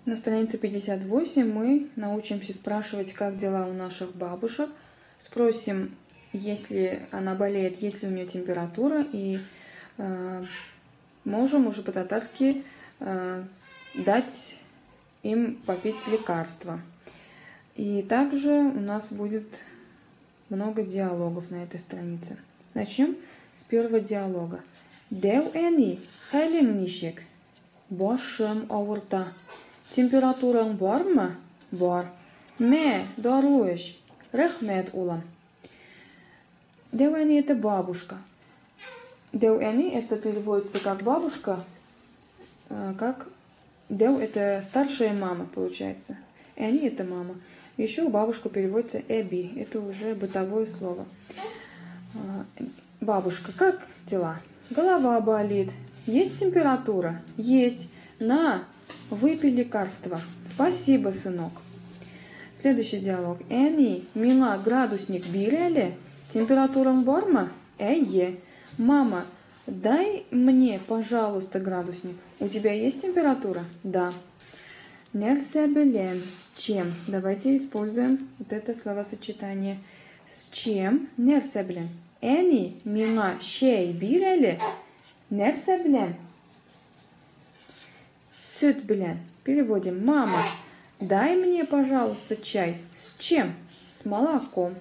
На странице 58 мы научимся спрашивать, как дела у наших бабушек. Спросим, если она болеет, есть ли у нее температура, и можем уже по-татарски дать им попить лекарства. И также у нас будет много диалогов на этой странице. Начнем с первого диалога. Дев эни, хайлин нишек. Башым ауырта. Температураң бармы? Бар. Мә, даруеш. Рәхмәт, улам. Дев эни это бабушка. Дев эни это переводится как бабушка, как Дев это старшая мама, получается. Эни это мама. Еще бабушка переводится эби. Это уже бытовое слово. Бабушка, как дела? Голова болит. Есть температура? Есть. На, выпей лекарство. Спасибо, сынок. Следующий диалог. Эни, мила, градусник бирели? Температура барма? Эйе. Мама, дай мне, пожалуйста, градусник. У тебя есть температура? Да. Нерсе белен. С чем? Давайте используем вот это словосочетание. С чем? Нерсе белен. Эни, мила, шей бирели? Нерсе белен. Süt белен. Переводим. Мама, дай мне, пожалуйста, чай. С чем? С молоком.